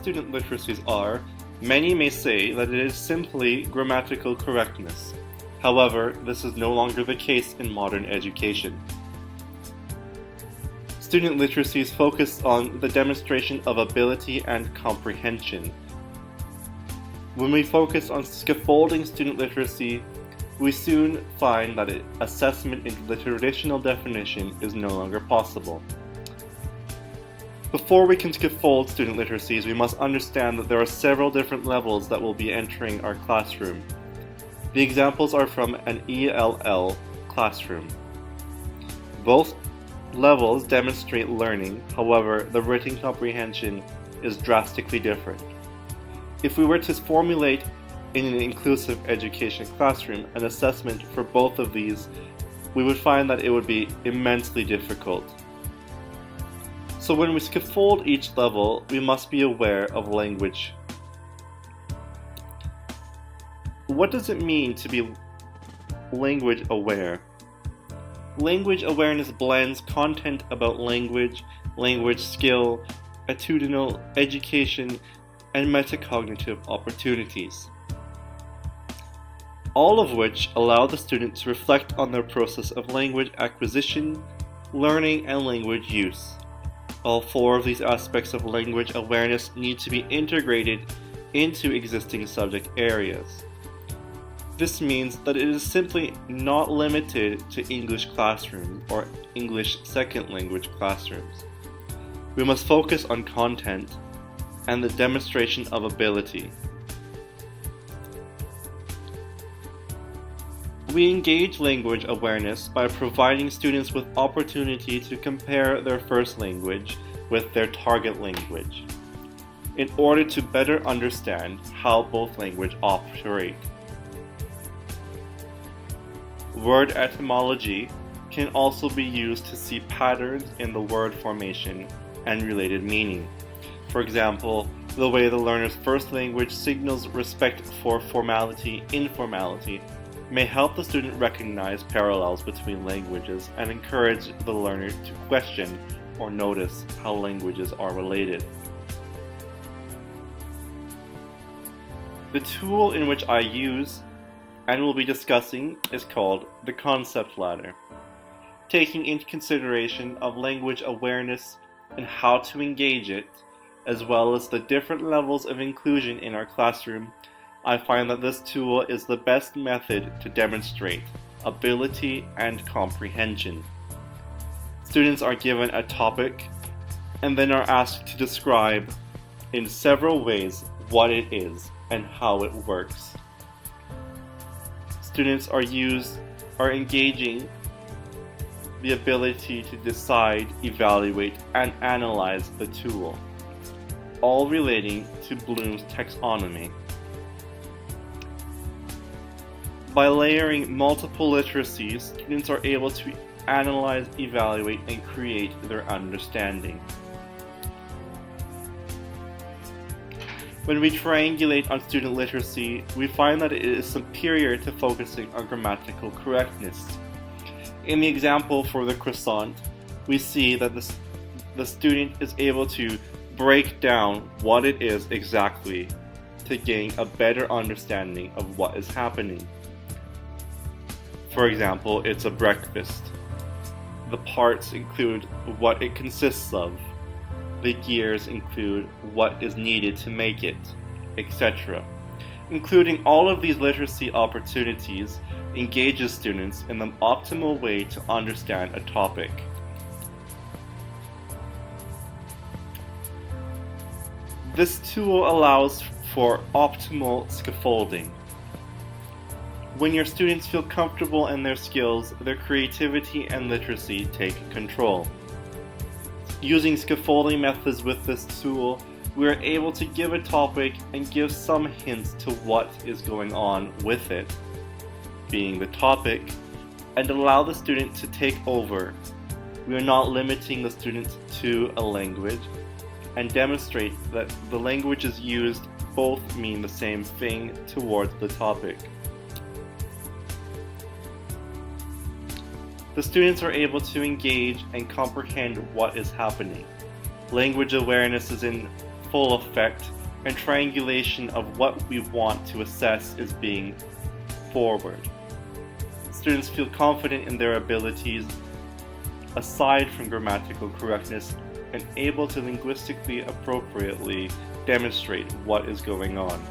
student literacies are, many may say that it is simply grammatical correctness. However, this is no longer the case in modern education. Student literacies focus on the demonstration of ability and comprehension. When we focus on scaffolding student literacy, we soon find that assessment into the traditional definition is no longer possible. Before we can scaffold student literacies, we must understand that there are several different levels that will be entering our classroom. The examples are from an ELL classroom. Both levels demonstrate learning, however, the written comprehension is drastically different. If we were to formulate in an inclusive education classroom an assessment for both of these, we would find that it would be immensely difficult. So when we scaffold each level, we must be aware of language. What does it mean to be language aware? Language awareness blends content about language, language skill, attitudinal education, and metacognitive opportunities, all of which allow the student to reflect on their process of language acquisition, learning, and language use. All four of these aspects of language awareness need to be integrated into existing subject areas. This means that it is simply not limited to English classrooms or English second language classrooms. We must focus on content and the demonstration of ability. We engage language awareness by providing students with opportunity to compare their first language with their target language, in order to better understand how both languages operate. Word etymology can also be used to see patterns in the word formation and related meaning. For example, the way the learner's first language signals respect for formality, informality, may help the student recognize parallels between languages and encourage the learner to question or notice how languages are related. The tool in which I use and will be discussing is called the concept ladder. Taking into consideration of language awareness and how to engage it, as well as the different levels of inclusion in our classroom, I find that this tool is the best method to demonstrate ability and comprehension. Students are given a topic and then are asked to describe in several ways what it is and how it works. Students are engaging the ability to decide, evaluate, and analyze the tool, all relating to Bloom's taxonomy. By layering multiple literacies, students are able to analyze, evaluate, and create their understanding. When we triangulate on student literacy, we find that it is superior to focusing on grammatical correctness. In the example for the croissant, we see that the student is able to break down what it is exactly to gain a better understanding of what is happening. For example, it's a breakfast. The parts include what it consists of. The gears include what is needed to make it, etc. Including all of these literacy opportunities engages students in the optimal way to understand a topic. This tool allows for optimal scaffolding. When your students feel comfortable in their skills, their creativity and literacy take control. Using scaffolding methods with this tool, we are able to give a topic and give some hints to what is going on with it, being the topic, and allow the student to take over. We are not limiting the student to a language, and demonstrate that the languages used both mean the same thing towards the topic. The students are able to engage and comprehend what is happening. Language awareness is in full effect and triangulation of what we want to assess is being forward. Students feel confident in their abilities aside from grammatical correctness and able to linguistically appropriately demonstrate what is going on.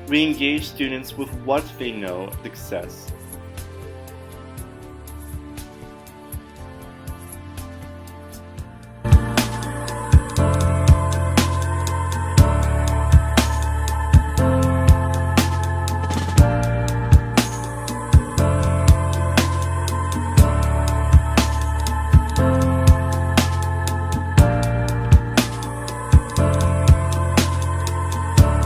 We engage students with what they know success